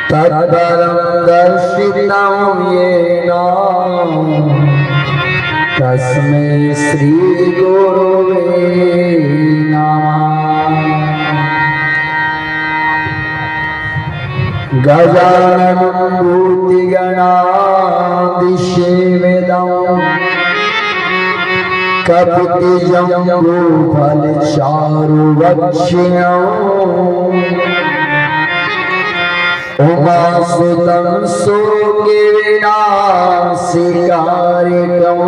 तत्परं दर्शितं येन तस्मै श्री गुरुवे नमः। गजाननं भूतिगणाधिसेवितं कपितजम्बूफलचारुभक्षिणं उमासुतं शोकविनाशकारिणं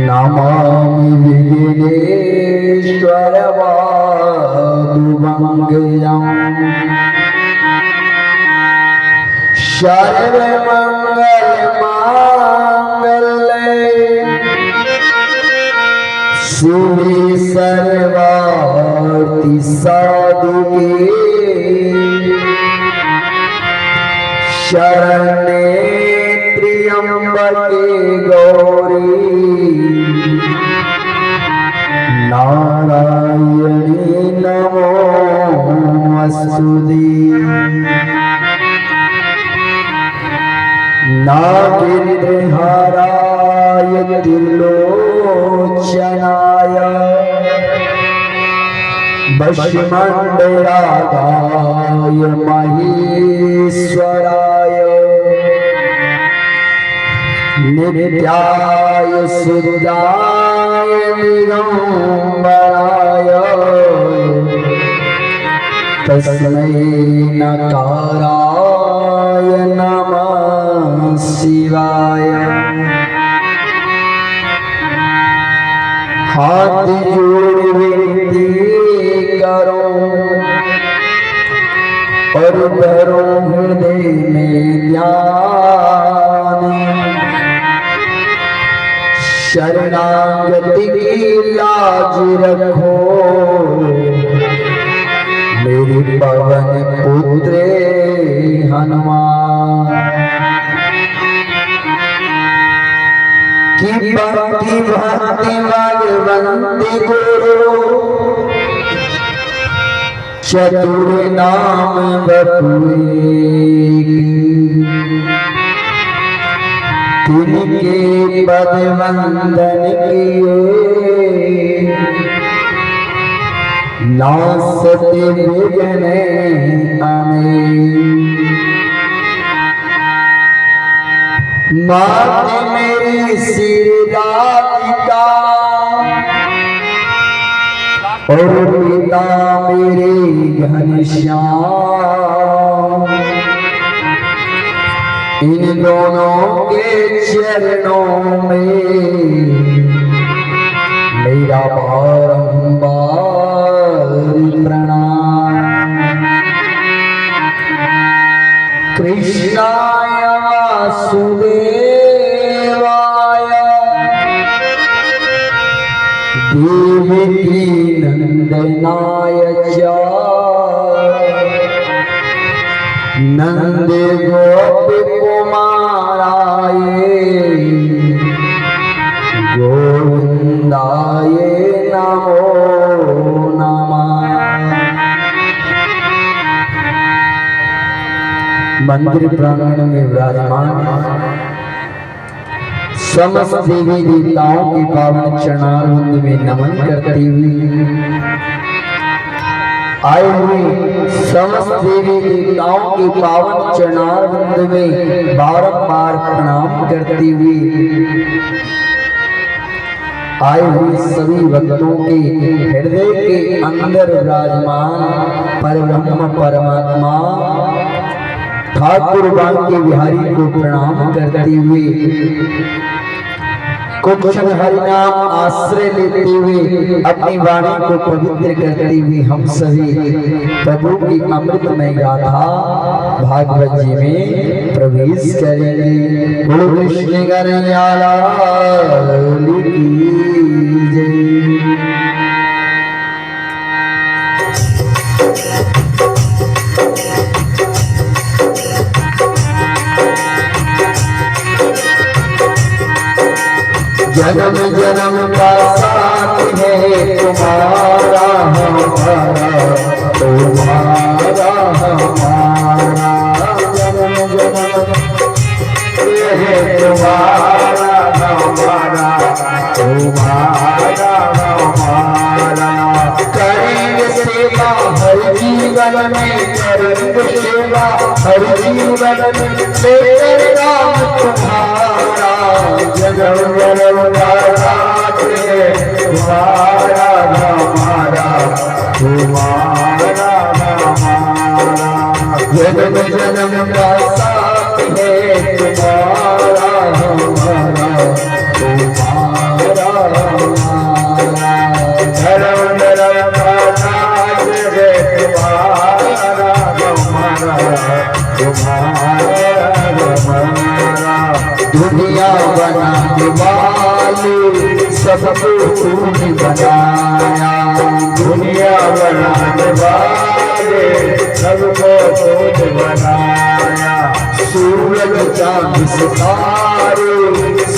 नमामि विघ्नेश्वरपादुभङ्गजम्। सर्वमङ्गलमाङ्गल्ये शिवे सर्वार्थिसाधिके शरण्ये त्र्यम्बके गौरी नारायणी नमोस्तुते। नागेन्द्रहाराय त्रिलोचनाय वशमण्डलाय महेश्वराय नित्याय शुद्धाय दिगम्बराय तस्मै नकाराय नमः शिवाय। हाथ जोड़ विनती करो और करो हृदय में ध्यान, शरणागति की लाज रखो मेरे पवन पुत्र हनुमान। कि भक्ति भक्ति भगवंती गुरु चतुर नाम बपुए तिनके पद वंदन किए नासते विघ्न आमीन। मात मेरी सिर राधिका और पिता मेरे घनश्याम, इन दोनों के चरणों में मेरा बारंबार प्रणाम। कृष्णाय वासुदेवाय देवकी नंदनाय च नंद गोप कुमाराय गोविंदाय नमो नमः। मंदिर प्रांगण में विराजमान समस्त देवी देवताओं के पावन चरणारविंद में नमन करती हुई आए हुए समस्त देवी देवताओं के पावन चरणारविंद में बारंबार प्रणाम करती हुई आए हुए सभी भक्तों के हृदय के अंदर विराजमान परब्रह्म परमात्मा ठाकुर बांके बिहारी को प्रणाम करते हुए कुछ क्षण हरिनाम आश्रय लेते हुए अपनी वाणी को पवित्र करते हुए हम सभी प्रभु की अमृतमय गाथा भागवत जी में प्रवेश करेंगे। बोलो कृष्ण कन्हैया लाल की जय। जन्म जन्म का साथ है तुम्हारा हमारा तुम्हारा सेवा हर जीवन में करेंगे सेवा हर जीवन में तेरे नाम तुम्हारा जन्म जन्म का साथ है तुम्हारा हमारा तुम्हारा हमारा जन्म जन्म का साथ है तुम्हारा हमारा तुम्हारा हमारा जन्म जन्म का साथ है तुम्हारा हमारा तुम्हारा हमारा दुनिया बनाने वाले सबको तूने बनाया दुनिया बनाने वाले सबको तूने बनाया सूरज चांद सितारे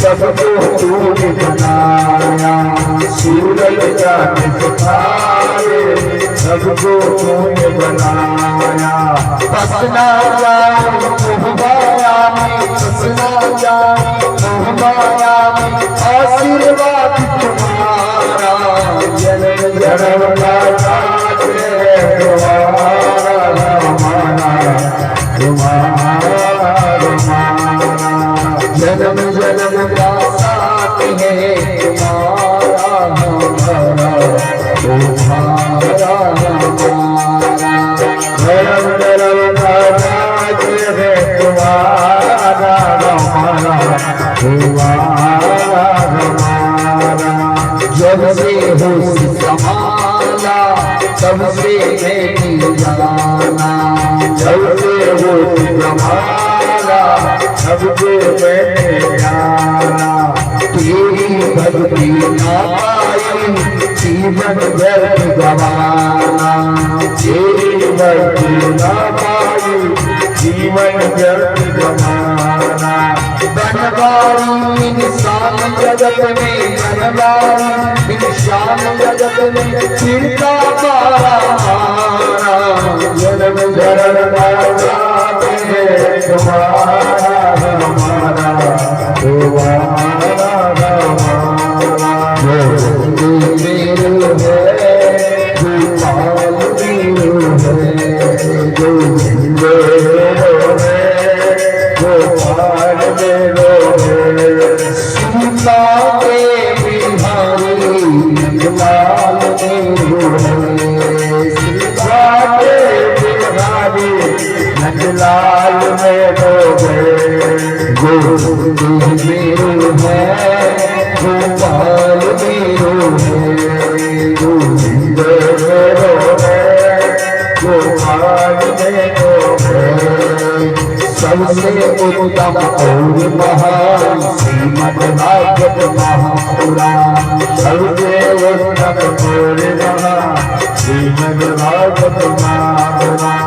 सबको तूने बनाया सूरज चांद सितारे सबको तूने बनाया फसना जाए मोहमाया में फसना जाए मोहमाया में आशीर्वाद तुम्हारा जन्म जन्म का साथ है तुम्हारा हमारा तुम्हारा हमारा जन्म जन्म का साथ है तुम्हारा हमारा तुम्हारा हमारा जन्म जन्म का साथ है तुम्हारा हमारा तुम्हारा हमारा जब से होश संभाला तब से मैं जाना जब से होश संभाला तब से मैं जाना तेरी भक्ति ना पाई जीवन व्यर्थ गवाना तेरी भक्ति ना पाई जीवन व्यर्थ गवाना बनवारी इंसान जगत में बनवारी इंसान जगत में चिंता पारा जन्म जन्म का साथ है तुम्हारा हमारा तुम्हारा हमारा जो मेरू है गोपाल मेरू है जो मेरू है गोपाल मेरू है सीता के बिहारी लाल मेरू है सीता के बिहारी नंदलाल मेरू है गोविंद मेरू है गोपाल मेरू है गोविंद मेरू है गोपाल मेरू है सबसे उत्तम और महान श्रीमद् भागवत महापुराण सबसे उत्तम और महान श्रीमद् भागवत महापुराण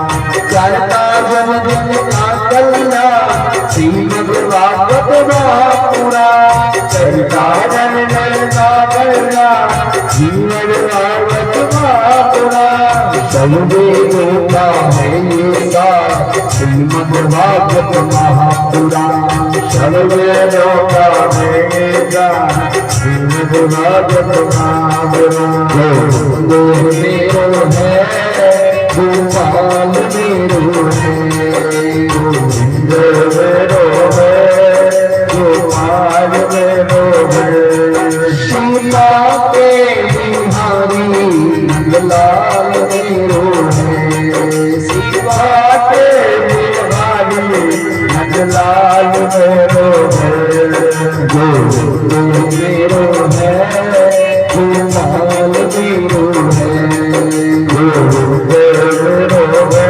करता जन जन का कल्याण श्रीमद् भागवत महापुराण करता जन जन का कल्याण श्रीमद् भागवत महापुराण सब वेदों का है ये सार श्रीमद् भागवत महापुराण सब वेदों का है ये सार श्रीमद् भागवत महापुराण गोविंद मेरो है गोपाल मेरो है गोविंद मेरो है गोपाल मेरो है सीता के बिहारी नंदलाल मेरो है सीता के बिहारी नंदलाल मेरो है गोविंद मेरो है गोपाल मेरो है गोविंद मेरो है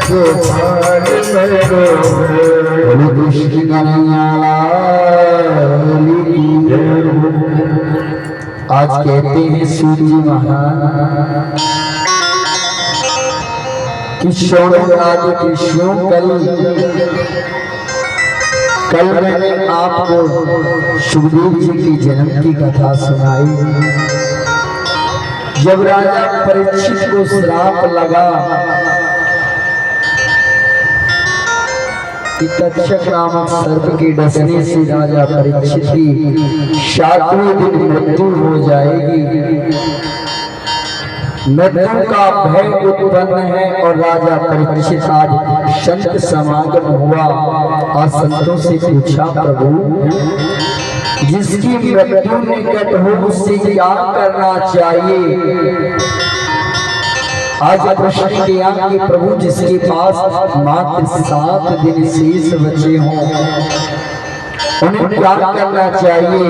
गोपाल मेरो है कृष्ण कन्हैया आज कहते हैं सूत जी महाराज कि शौनकादि कृष्णों कल मैंने आपको सुखदेव जी की जन्म की कथा सुनाई। जब राजा परीक्षित को श्राप लगा कि तक्षक नामक सर्प के डसने से राजा परीक्षित की 7वें दिन मृत्यु हो जाएगी, मृत्यु का भय उत्पन्न है और राजा परीक्षित आज संत समागम हुआ और संतों से पूछा, प्रभु जिसकी मृत्यु निकट हो उससे क्या करना चाहिए? आज प्रश्न किया कि प्रभु जिसके पास मात्र 7 दिन शेष बचे हों उन्हें क्या करना चाहिए?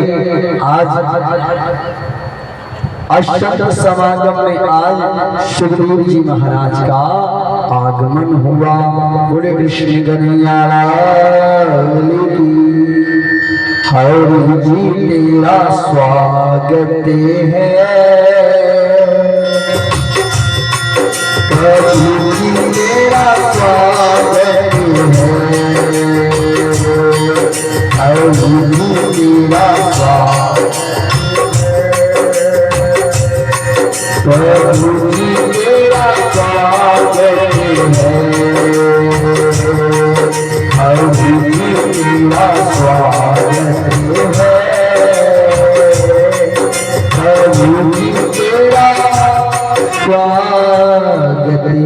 आज संत समागम में आज सुखदेव जी महाराज का आगमन हुआ। बोले कृष्ण कन्हैया लाल की। हरि जी तेरा स्वागत है, हरि जी तेरा स्वागत है, हरि जी तेरा स्वागत है, प्रभु जी तेरा स्वागत है, हरि जी तेरा स्वागत है, प्रभु जी तेरा स्वागत है।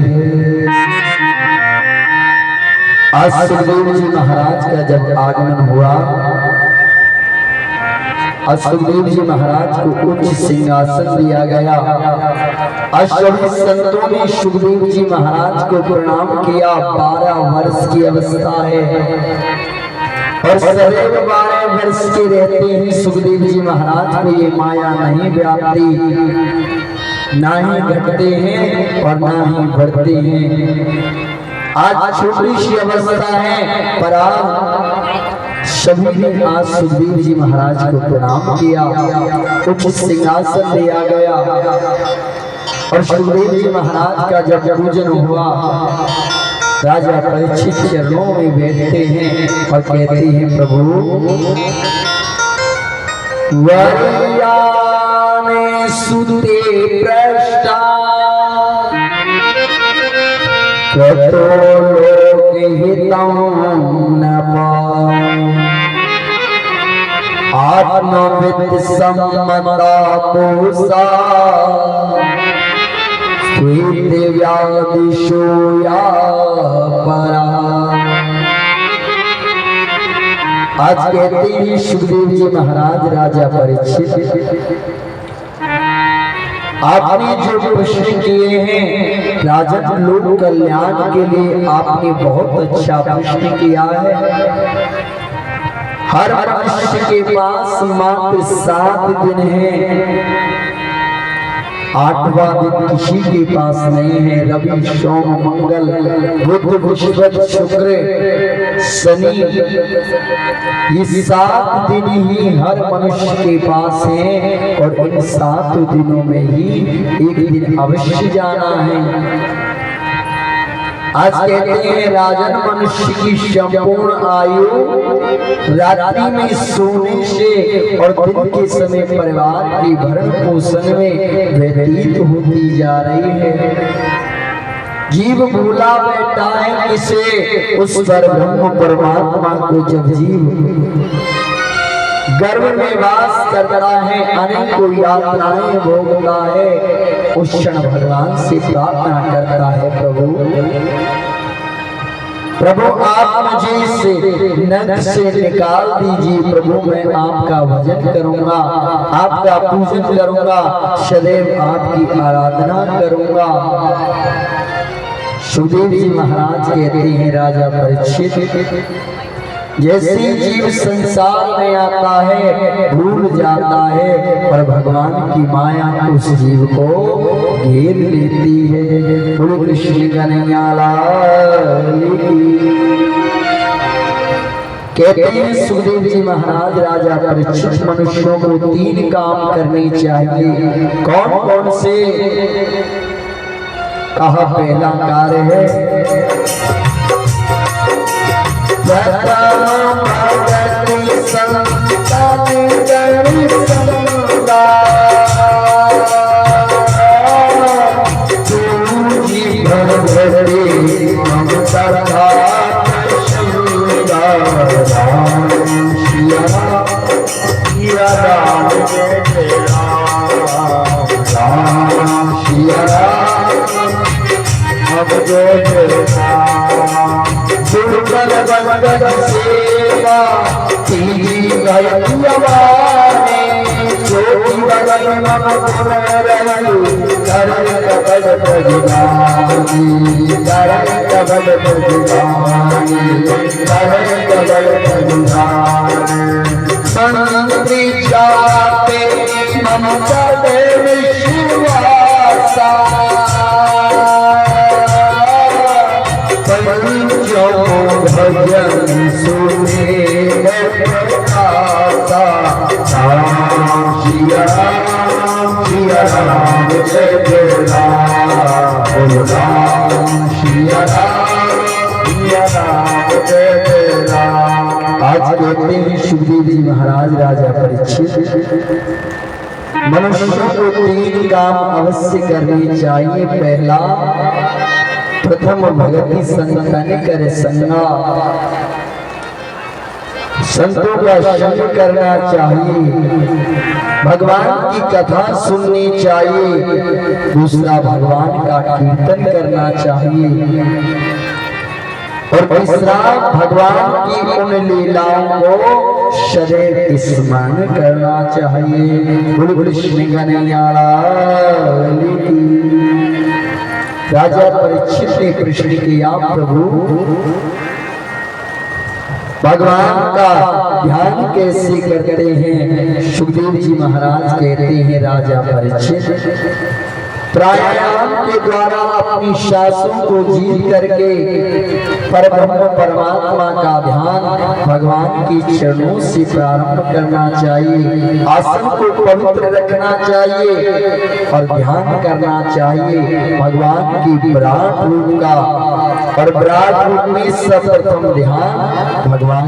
आज सुखदेव जी महाराज का जब आगमन हुआ, आज सुखदेव जी महाराज को उच्च सिंहासन दिया गया। आज सभी संतों ने सुखदेव जी महाराज को प्रणाम किया। 12 वर्ष की अवस्था है और सदैव 12 वर्ष के रहते ही सुखदेव जी महाराज को ये माया नहीं व्यापती, ना ही घटते हैं और ना ही बढ़ते हैं। आज छोटी सी अवस्था है पर आज सभी ने आज सुखदेव जी महाराज को प्रणाम किया, उच्च सिंहासन दिया गया और सुखदेव जी महाराज का जब पूजन हुआ, राजा परीक्षित चरणों में बैठते हैं और कहते हैं, प्रभु वरियाने सुते प्रष्टा कतो लोक हितं न आत्मविद सम्मता पूषा व्यादिशो या परा। आज कहते हैं सुखदेव जी महाराज राजा परीक्षित, आपने जो प्रश्न किए हैं राजन लोक कल्याण के लिए, आपने बहुत अच्छा प्रश्न किया है। हर मनुष्य के पास मात्र 7 दिन है, 8वां दिन किसी के पास नहीं है। रवि सोम मंगल बुध बृहस्पति शुक्र शनि, ये 7 दिन ही हर मनुष्य के पास है और इन 7 दिनों में ही एक दिन अवश्य जाना है। आज कहते हैं राजन मनुष्य की संपूर्ण आयु रात्रि में सोने से और दिन के समय परिवार की भरण पोषण में व्यतीत होती जा रही है। जीव भूला बैठा है इसे उस पर ब्रह्म परमात्मा को जब जीव गर्भ में वास करता है, अनेकों यात्राएं भोगता है, उस क्षण भगवान से प्रार्थना करता है, प्रभु आप मुझे इस नरक से निकाल दीजिए। प्रभु मैं आपका भजन करूंगा, आपका पूजन करूंगा, सदैव आपकी आराधना करूंगा। सुखदेव जी महाराज कहते हैं, राजा परीक्षित जैसे जीव संसार में आता है भूल जाता है पर भगवान की माया उस जीव को घेर लेती है। बोलो कृष्ण कन्हैया लाल की। कहते हैं सुखदेव जी महाराज राजा परीक्षित मनुष्यों को 3 काम करने चाहिए। कौन कौन से? कहा पहला कार्य है Yeah. दुर्बल बंदर सेवा कीजी गयवाने ज्योति बगल मन रही करन कबल भगवानी करन कबल भगवानी करन कबल भगवानी संतरी चाहते ममता दे विश्वासा भजन सुने आता श्री राम जय जय राम श्री राम जय जय राम। आज कहते हैं सुखदेव जी महाराज राजा परीक्षित मनुष्य को 3 काम अवश्य करने चाहिए। पहला प्रथम भगति संतन करे संगा, संतों का संग करना चाहिए। भगवान की कथा सुननी चाहिए। दूसरा भगवान का कीर्तन करना चाहिए। और तीसरा भगवान की उन लीलाओं को सदैव स्मरण करना चाहिए। बोल कृष्ण कन्हैया लाल की। राजा परीक्षित ने प्रश्न किया, प्रभु भगवान का ध्यान कैसे करते हैं? सुखदेव जी महाराज कहते हैं, राजा परीक्षित प्राणायाम के द्वारा अपनी सांसों को जीत करके परब्रह्म परमात्मा का ध्यान भगवान की चरणों से प्रारंभ करना चाहिए। आसन को पवित्र रखना चाहिए और ध्यान करना चाहिए भगवान की विराट रूप का। और विराट रूप में सर्वप्रथम ध्यान भगवान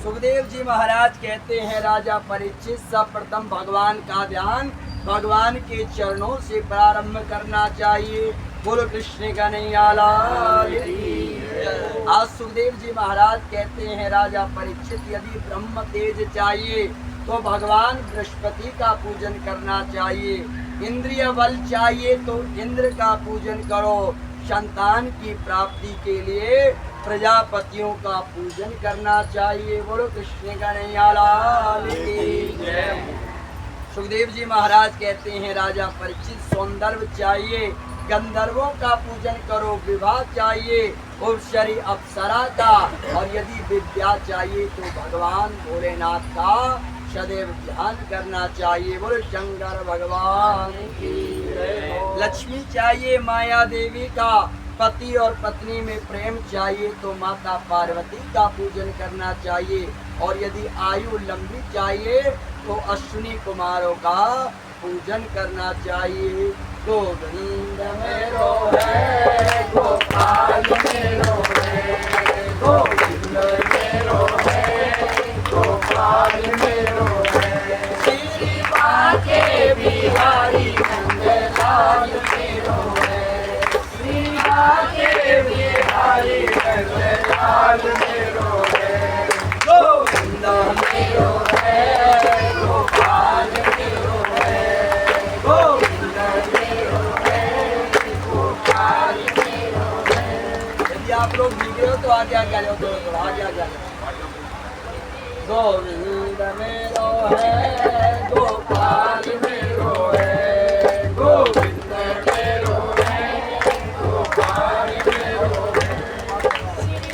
सुखदेव जी महाराज कहते हैं, राजा परीक्षित सर्वप्रथम भगवान का ध्यान भगवान के चरणों से प्रारंभ करना चाहिए। बोलो कृष्ण कन्हैया लाल की। आज सुखदेव जी महाराज कहते हैं, राजा परीक्षित यदि ब्रह्म तेज चाहिए तो भगवान बृहस्पति का पूजन करना चाहिए। इंद्रिय बल चाहिए तो इंद्र का पूजन करो। संतान की प्राप्ति के लिए प्रजापतियों का पूजन करना चाहिए। बोलो कृष्ण कन्हैया लाल की जय। सुखदेव जी महाराज कहते हैं, राजा परीक्षित सौंदर्य चाहिए, गंधर्वों का पूजन करो। विवाह चाहिए उपसरी अप्सरा का। और यदि विद्या चाहिए तो भगवान भोलेनाथ का सदैव ध्यान करना चाहिए। बोलो शंकर भगवान की जय। लक्ष्मी चाहिए माया देवी का। पति और पत्नी में प्रेम चाहिए तो माता पार्वती का पूजन करना चाहिए। और यदि आयु लंबी चाहिए तो अश्विनी कुमारों का पूजन करना चाहिए। गोविंद मेरो है, गोपाल मेरो है, गोविंद मेरो है, गोपाल मेरो है, श्री बाके बिहारी नंदलाल मेरो है, श्री बाके बिहारी नंदलाल मेरो है, गोविंद मेरो है, गोपाल मेरो है, गोविंद मेरो है, गोपाल मेरो है। यदि आप लोग भीगे हो तो आगे आगे आ जाओ, थोड़ा आगे आगे आ जाओ। गोविंद मेरो है गोपाल मेरो है गोविंद मेरो है गोपाल मेरो है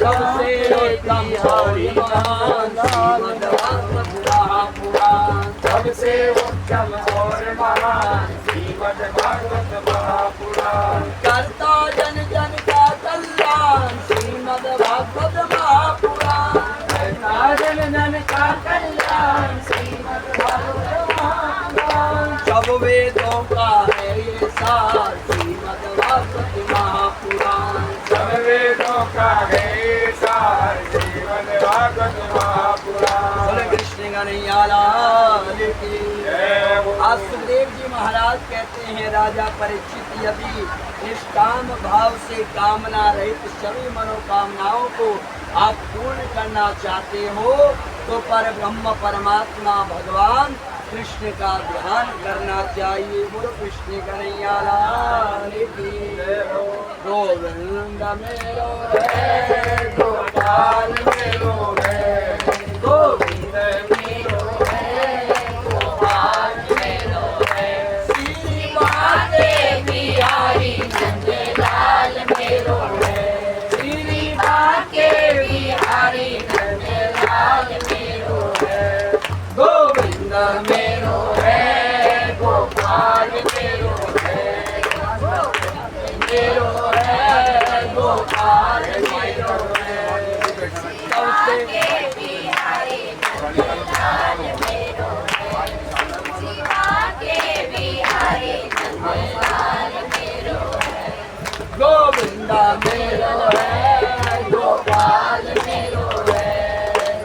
सबसे उत्तम हरि महान श्रीमद् भागवत महापुराण सबसे उत्तम और महान श्रीमद् भागवत महापुराण करता जन जन का कल्याण श्रीमद् भागवत महापुराण करता जन जन का कल्याण श्रीमद् भागवत महापुराण सब वेदों का है ये सार श्रीमद् भागवत महापुराण सब वेदों का है ये सार श्रीमद् भागवत महापुराण बोले कृष्ण कन्हैया लाल की आज सुखदेव जी महाराज कहते हैं राजा परीक्षित यदि निष्काम भाव से कामना रहित सभी मनोकामनाओं को आप पूर्ण करना चाहते हो तो पर ब्रह्म परमात्मा भगवान कृष्ण का ध्यान करना चाहिए। बोलो कृष्ण कन्हैया लाल की गोविंद मेरो है गोपाल मेरो है गोविंद मेरो है गोपाल मेरो है श्री माते बिहारी नंदलाल मेरो है श्री माते बिहारी नंदलाल मेरो है गोविंद मेरो है गोपाल मेरो है मेरो है गोपाल मेरो है सबसे गोविंदा मेरो है गोपाल मेरो है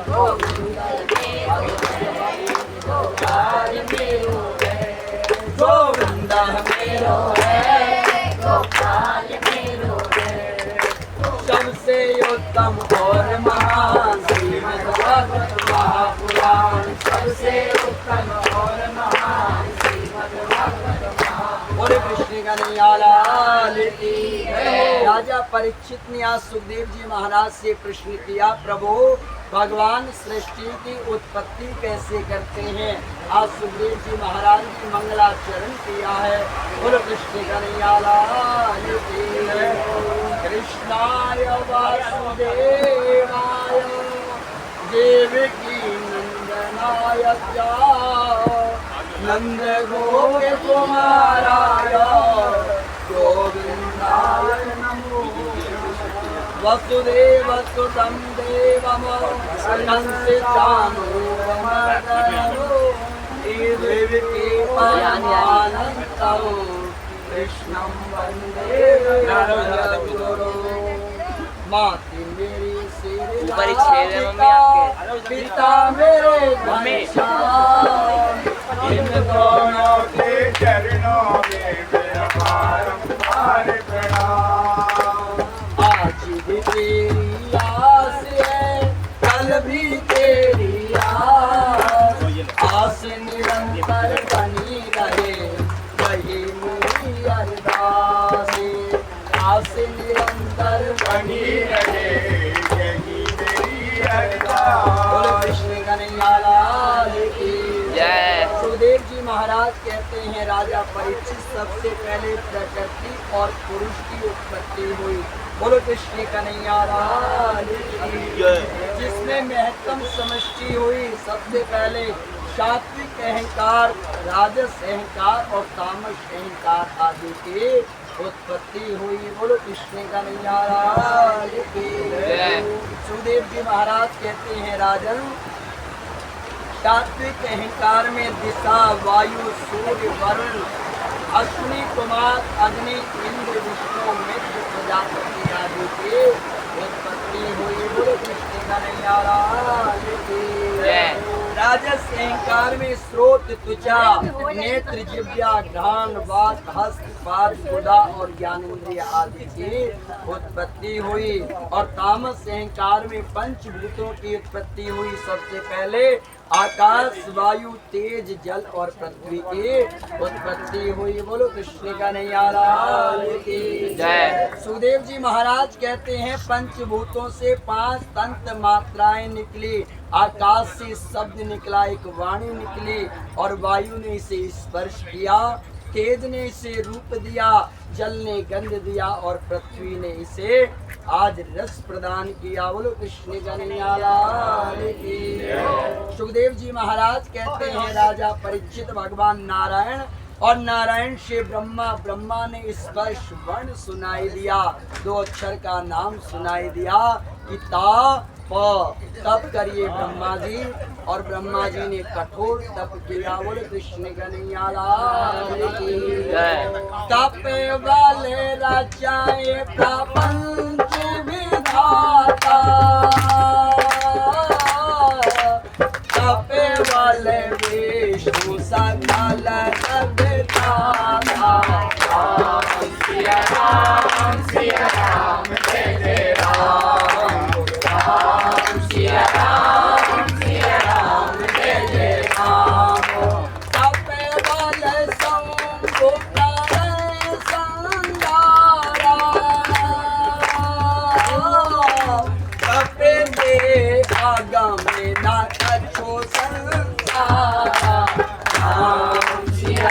गोविंदा गोपाल मेरो है गोविंदा मेरो है गोपाल मेरो है सबसे उत्तम और महान श्रीमद् भागवत महापुराण सबसे उत्तम और महान श्रीमद् भागवत महापुराण बोले कृष्ण कन्हैया लाल की राजा परीक्षित ने आज सुखदेव जी महाराज से प्रश्न किया प्रभु भगवान सृष्टि की उत्पत्ति कैसे करते हैं। आज सुखदेव जी महाराज ने मंगलाचरण किया है। बोलो कृष्ण कन्हैया लाल की कृष्णाय वासुदेवाय देवकी नंदनाय च नंद गोप कुमाराय गोविंदाय नमो वसुदेव सुतं देवं कंस चाणूरमर्दनो देवकी परमानन्दं कृष्णं वन्दे जगद्गुरुं माति मेरी ऊपर ही छेद है मम्मी आपके। पिता मेरे घनश्याम इन दोनों के चरणों में मेरा बारंबार प्रणाम। आज भी तेरी आस है कल भी तेरी आस आस निरंतर बनी रहे वही मेरी अरदास आस निरंतर बनी रहे यही मेरी बोलो अरदास। कृष्ण कन्हैया लाल की जय। सुखदेव जी महाराज कहते हैं राजा परीक्षित सबसे पहले प्रकृति और पुरुष की उत्पत्ति हुई। बोलो कृष्ण कन्हैया लाल की जिसमें महत्तम समष्टि हुई। सबसे पहले सात्विक अहंकार राजस अहंकार और तामस अहंकार आदि की उत्पत्ति हुई। बोलो कृष्ण कन्हैया लाल की सुखदेव जी महाराज कहते हैं राजन सात्विक अहंकार में दिशा वायु सूर्य वरुण अश्विनी कुमार अग्नि इंद्र विष्णु मित्र प्रजापति आदि की उत्पत्ति हुई। बोलो कृष्ण कन्हैया लाल की राजस अहंकार में स्रोत त्वचा नेत्र जिह्वा घ्राण वात हस्त पाद गुदा और ज्ञानेंद्रिय आदि की उत्पत्ति हुई। और तामस अहंकार में पंचभूतों की उत्पत्ति हुई। सबसे पहले आकाश वायु तेज जल और पृथ्वी की उत्पत्ति हुई। बोलो कृष्ण कन्हैया लाल की जय। सुखदेव जी महाराज कहते हैं पंचभूतों से 5 तंत्र मात्राएं निकली आकाश से शब्द निकला, एक वाणी निकली और वायु ने इसे स्पर्श किया, तेज ने इसे रूप दिया, जल ने गंध दिया और पृथ्वी ने इसे आज रस प्रदान किया। बोलो कृष्ण कन्हैया लाल की। सुखदेव जी महाराज कहते हैं राजा परीक्षित भगवान नारायण और नारायण से ब्रह्मा, ब्रह्मा ने स्पर्श वर्ण सुनाई दिया, 2 अक्षर का नाम सुनाई दिया कि ता प। तप करिए ब्रह्मा जी और ब्रह्मा जी ने कठोर तप किया। बोले कृष्ण कन्हैया लाल की। तपे वाले रचाए प्रपंच विधाता, तपे वाले विष्णु सकल जगदाता। सिया राम जय जय राम, सिया राम जय जय राम। तपे वाले शंभु करे संगारा, तपे दे आगम ना कछो संसारा। राम सिया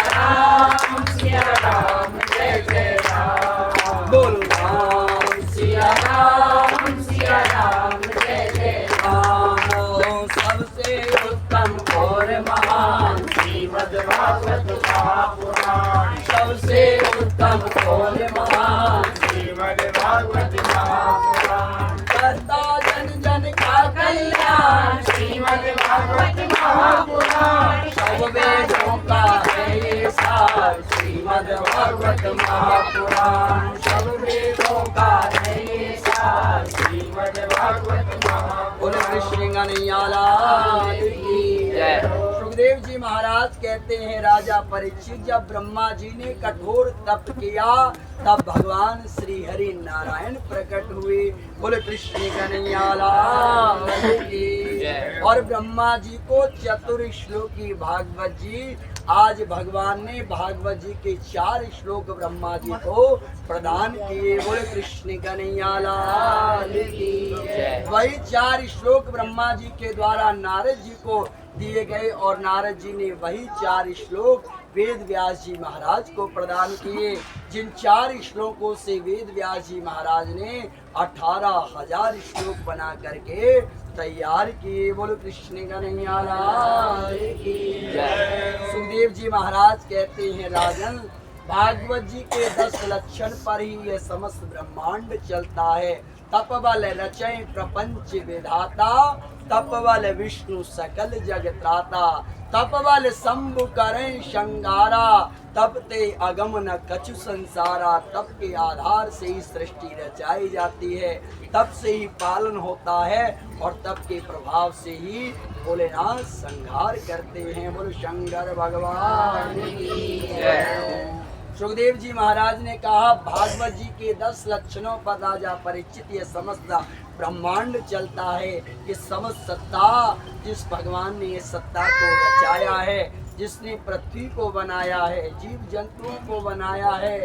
राम जय जय राम। बोलो राम सिया राम जय जय राम। सबसे उत्तम और महान श्रीमद् भागवत महापुराण, सबसे उत्तम और महान श्रीमद् भागवत महापुराण। करता जन जन का कल्याण, श्रीमद् भागवत महापुराण। सब वेदों का है ये सार, श्रीमद् भागवत महापुराण। सब वेदों का है ये सार, श्रीमद् भागवत महापुराण। बोलो कृष्ण कन्हैया लाल की जय। सुखदेव जी महाराज कहते हैं राजा परीक्षित जब ब्रह्मा जी ने कठोर तप किया तब भगवान श्री हरि नारायण प्रकट हुए। बोले कृष्ण कन्हैया लाल की जय। और ब्रह्मा जी को चतुर श्लोकी भागवत जी, आज भगवान ने भागवत जी के 4 श्लोक ब्रह्मा जी को प्रदान किए। बोले कृष्ण कन्हैया लाल की जय। वही 4 श्लोक ब्रह्मा जी के द्वारा नारद जी को दिए गए और नारद जी ने वही 4 श्लोक वेद व्यास जी महाराज को प्रदान किए। जिन 4 श्लोकों से वेद व्यास जी महाराज ने 18,000 श्लोक बना करके तैयार किए। बोलो कृष्ण कन्हैया लाल की जय। सुखदेव जी महाराज कहते हैं राजन, भागवत जी के 10 लक्षण पर ही यह समस्त ब्रह्मांड चलता है। तप बल रचय प्रपंच विधाता, तप बल विष्णु सकल जग त्राता। तप बल शंभु करें शंगारा, तप ते अगम न कछु संसारा। तप के आधार से ही सृष्टि रचाई जाती है, तप से ही पालन होता है और तप के प्रभाव से ही भोलेनाथ संहार करते हैं। बोलो शंकर भगवान की जय। सुखदेव जी महाराज ने कहा भागवत जी के 10 लक्षणों पर राजा परीक्षित ये समस्त ब्रह्मांड चलता है। ये समस्त सत्ता जिस भगवान ने ये सत्ता को रचाया है, जिसने पृथ्वी को बनाया है, जीव जंतुओं को बनाया है,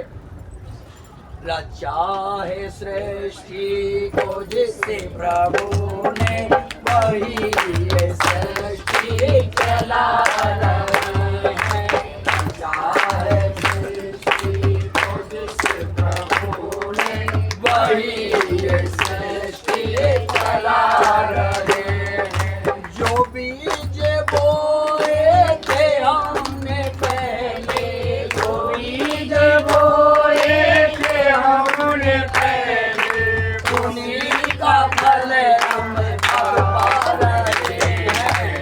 रचा है सृष्टि को जिससे प्रभु ने, वही ये सृष्टि चला रहे हैं। रचा है सृष्टि को जिससे प्रभु ने, वही ये सृष्टि चला रहे हैं। जो बीज बोए थे हमने पहले, जो बीज बोए हमने पहले, उन्हीं का फल हम अब पा रहे हैं।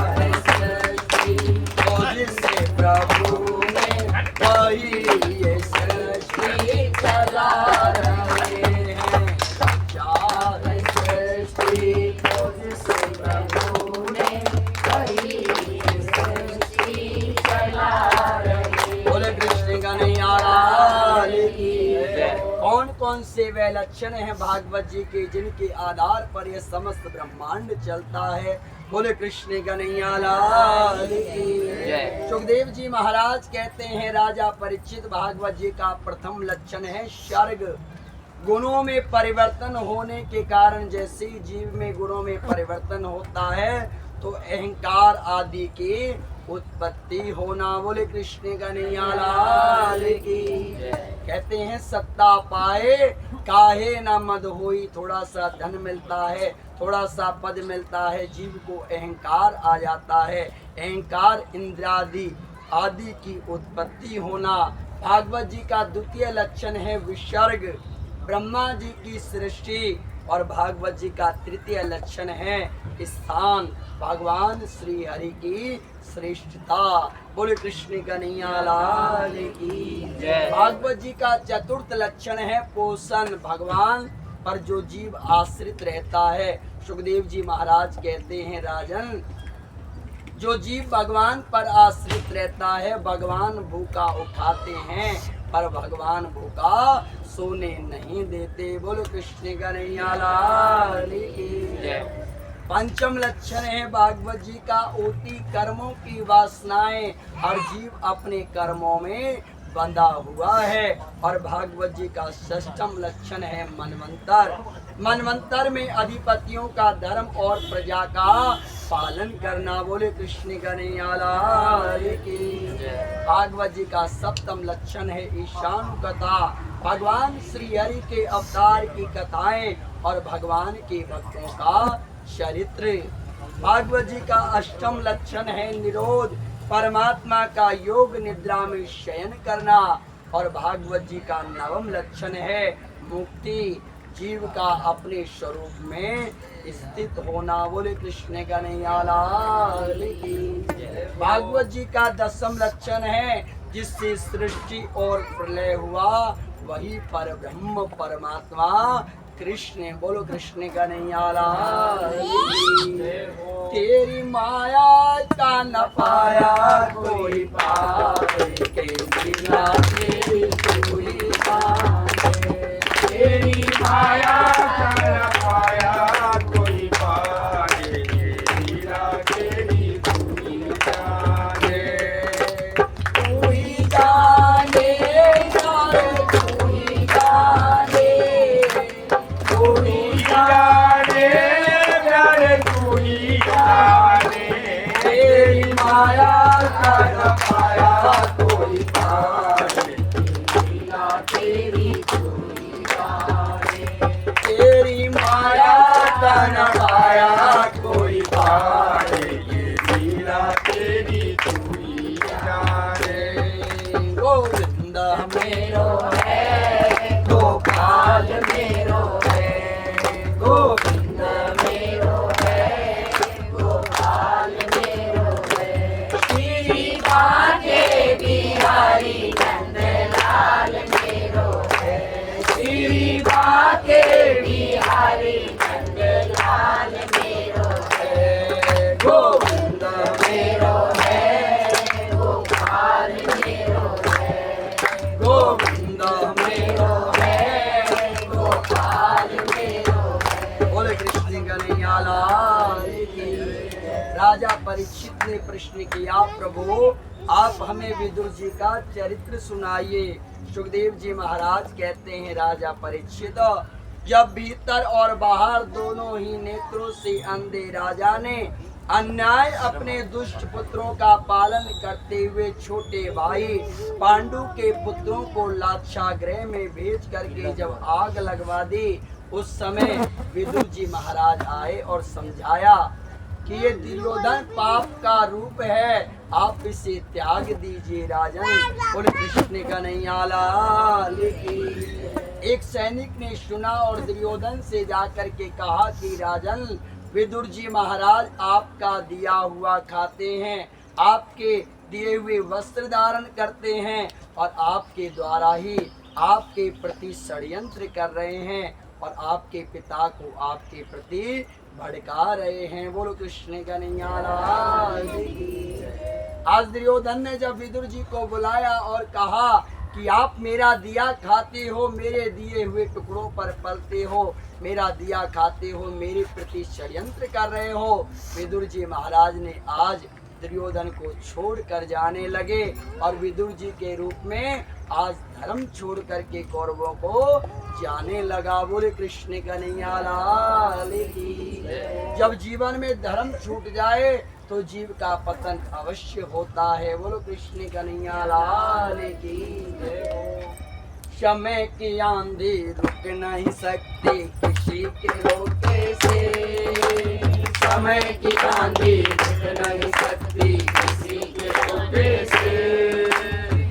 है सृष्टि को जिससे प्रभु ने, वही ये सृष्टि चला रहे हैं। है सृष्टि को जिससे प्रभु ने, वही ये सृष्टि चला रहे हैं। बोले कृष्ण कन्हैया लाल की जय। कौन कौन से वे लक्षण हैं भागवत जी के जिनके आधार पर यह समस्त ब्रह्मांड चलता है? बोले कृष्ण कन्हैया लाल की जय। सुखदेव जी महाराज कहते हैं राजा परीक्षित भागवत जी का प्रथम लक्षण है सर्ग। गुणों में परिवर्तन होने के कारण जैसे ही जीव में गुणों में परिवर्तन होता है तो अहंकार आदि की उत्पत्ति होना। बोले कृष्ण कन्हैया लाल की। कहते हैं सत्ता पाए काहे न मद होई, थोड़ा सा धन मिलता है, थोड़ा सा पद मिलता है, जीव को अहंकार आ जाता है। अहंकार इंद्रादि आदि की उत्पत्ति होना। भागवत जी का द्वितीय लक्षण है विसर्ग, ब्रह्मा जी की सृष्टि, और भागवत जी का तृतीय लक्षण है स्थान, भगवान श्री हरि की श्रेष्ठता। बोले कृष्ण कन्हैया लाल की जय। भागवत जी का चतुर्थ लक्षण है पोषण, भगवान पर जो जीव आश्रित रहता है। सुखदेव जी महाराज कहते हैं राजन, जो जीव भगवान पर आश्रित रहता है भगवान भूखा उठाते हैं पर भगवान भूखा सोने नहीं देते। बोलो कृष्ण कन्हैया लाल की जय। पंचम लक्षण है भागवत जी का ओटी कर्मों की वासनाएं, हर जीव अपने कर्मों में बंधा हुआ है। और भागवत जी का षष्ठम लक्षण है मनवंतर, मनवंतर में अधिपतियों का धर्म और प्रजा का पालन करना। बोले कृष्ण कन्हैया लाल की। भागवत जी का सप्तम लक्षण है ईशानु कथा, भगवान श्री हरि के अवतार की कथाएं और भगवान के भक्तों का चरित्र। भागवत जी का अष्टम लक्षण है निरोध, परमात्मा का योग निद्रा में शयन करना। और भागवत जी का नवम लक्षण है मुक्ति, जीव का अपने स्वरूप में स्थित होना। बोले कृष्ण कन्हैया लाल की। भागवत जी का दसम लक्षण है जिससे सृष्टि और प्रलय हुआ वही पर ब्रह्म परमात्मा कृष्ण। बोलो कृष्ण कन्हैया लाल की। तेरी माया का न पाया कोई पाए, तेरी लीला तेरी पूरी पाए। तेरी माया का न पाया कोई पाए, लीला तेरी पूरी जाने। तू ही जाने जाने, तू ही जाने, तू ही जाने जाने तू ही जाने। तेरी माया का न पाया कोई पाए, लीला तेरी पूरी जाने। तेरी माया का न पाया कोई पाए, ये लीला तेरी पूरी जाने। गोविंद मेरो है, गोपाल मेरो है, गोविंद मेरो है, गोपाल मेरो है। श्री बाके बिहारी नंदलाल मेरो है, श्री बाके बिहारी नंदलाल मेरो है। गोविंद मेरो है, गोपाल मेरो है, गोविंद मेरो है, गोपाल मेरो है। बोले कृष्ण कन्हैया लाल की। राजा परीक्षित ने प्रश्न किया, प्रभु आप हमें विदुर जी का चरित्र सुनाइए। सुखदेव जी महाराज कहते हैं राजा परीक्षित, जब भीतर और बाहर दोनों ही नेत्रों से अंधे राजा ने अन्याय अपने दुष्ट पुत्रों का पालन करते हुए छोटे भाई पांडु के पुत्रों को लाक्षागृह में भेज करके जब आग लगवा दी, उस समय विदुर जी महाराज आए और समझाया कि ये दुर्योधन पाप का रूप है, आप इसे त्याग दीजिए राजन। बोले कृष्ण कन्हैया लाल की। एक सैनिक ने सुना और दुर्योधन से जाकर के कहा कि राजन विदुर जी महाराज आपका दिया हुआ खाते हैं, आपके दिए हुए वस्त्र धारण करते हैं और आपके द्वारा ही आपके प्रति षड्यंत्र कर रहे हैं और आपके पिता को आपके प्रति भड़का रहे हैं। बोलो कृष्ण कन्हैया लाल की। आज दुर्योधन ने जब विदुर जी को बुलाया और कहा कि आप मेरा दिया खाते हो, मेरे दिए हुए टुकड़ों पर पलते हो, मेरा दिया खाते हो, मेरे प्रति षड्यंत्र कर रहे हो। विदुर जी महाराज ने आज दुर्योधन को छोड़कर जाने लगे और विदुर जी के रूप में आज धर्म छोड़ करके कौरवों को जाने लगा। बोले कृष्ण कन्हैया लाल की। जब जीवन में धर्म छूट जाए तो जीव का पतन अवश्य होता है। बोलो कृष्ण कन्हैया लाल की। समय की आंधी रुक नहीं सकती किसी के रोके से। समय की आंधी रुक नहीं सकती किसी के रोके से।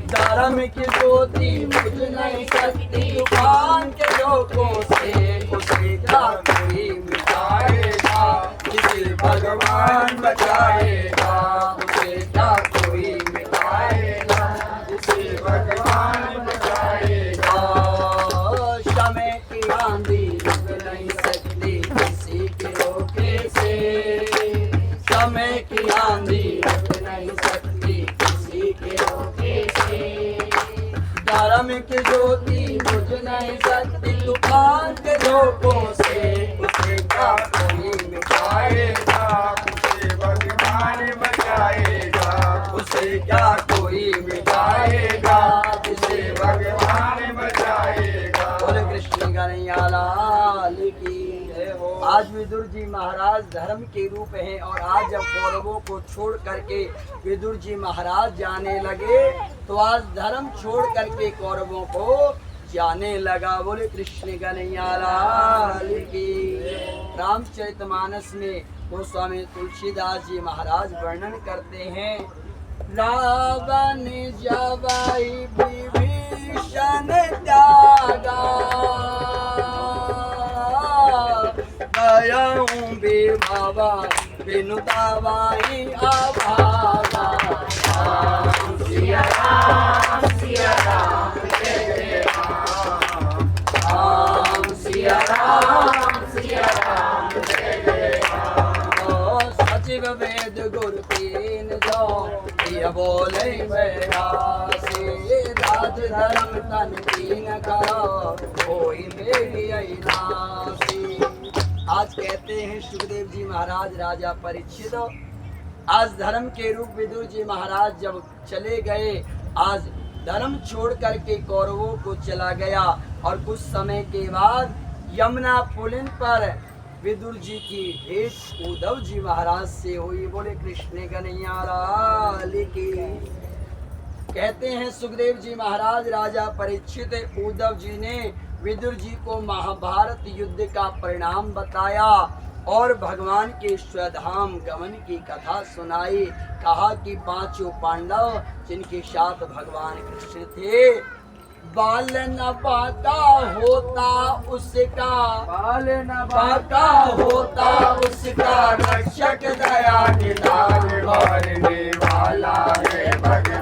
धर्म की ज्योति बुझ नहीं सकती तूफान के झोंकों से। उसे क्या कोई मिटाएगा जिसे भगवान बचाएगा। उसे क्या कोई मिटाएगा जिसे भगवान बचाएगा। समय की आंधी रुक नहीं सकती किसी के रोके से। समय की आंधी रुक नहीं सकती किसी के रोके से। धर्म की ज्योति बुझ नहीं सकती तूफान के झोंकों से। उसे क्या कोई मिटाएगा उसे भगवान बचाएगा। उसे क्या कोई मिटाएगा उसे भगवान बचाएगा। बोले कृष्ण कन्हैया लाल की। आज विदुर जी महाराज धर्म के रूप हैं और आज जब कौरवों को छोड़ करके विदुर जी महाराज जाने लगे तो आज धर्म छोड़ करके कौरवों को जाने लगा। बोले कृष्ण कन्हैया लाल की। रामचरितमानस में गोस्वामी तुलसीदास जी महाराज वर्णन करते हैं। रावण जब विभीषण त्यागा गयाऊं बेबाबा बिनु दावाई अभागा। राम सिया राम सिया राम जय जय राम। राम सिया राम जय जय राम। सचिव वेद गुरु तीन जो ये बोले से। राज धर्म तन तीन करो कोई मेरी अनासी। आज कहते हैं सुखदेव जी महाराज राजा परीक्षित आज धर्म के रूप विदुर जी महाराज जब चले गए आज धर्म छोड़ करके कौरवों को चला गया और कुछ समय के बाद यमुना पुलिन पर विदुर जी की भेंट उद्धव जी महाराज से हुई। बोले कृष्ण कन्हैया लाल की। कहते हैं सुखदेव जी महाराज राजा परीक्षित उद्धव जी ने विदुर जी को महाभारत युद्ध का परिणाम बताया और भगवान के स्वधाम गमन की कथा सुनाई। कहा कि पांचों पांडव जिनके साथ भगवान कृष्ण थे बाल न बाका होता उसका। बाल न बाका होता उसका। रक्षक दया निदान वाला है भगवान।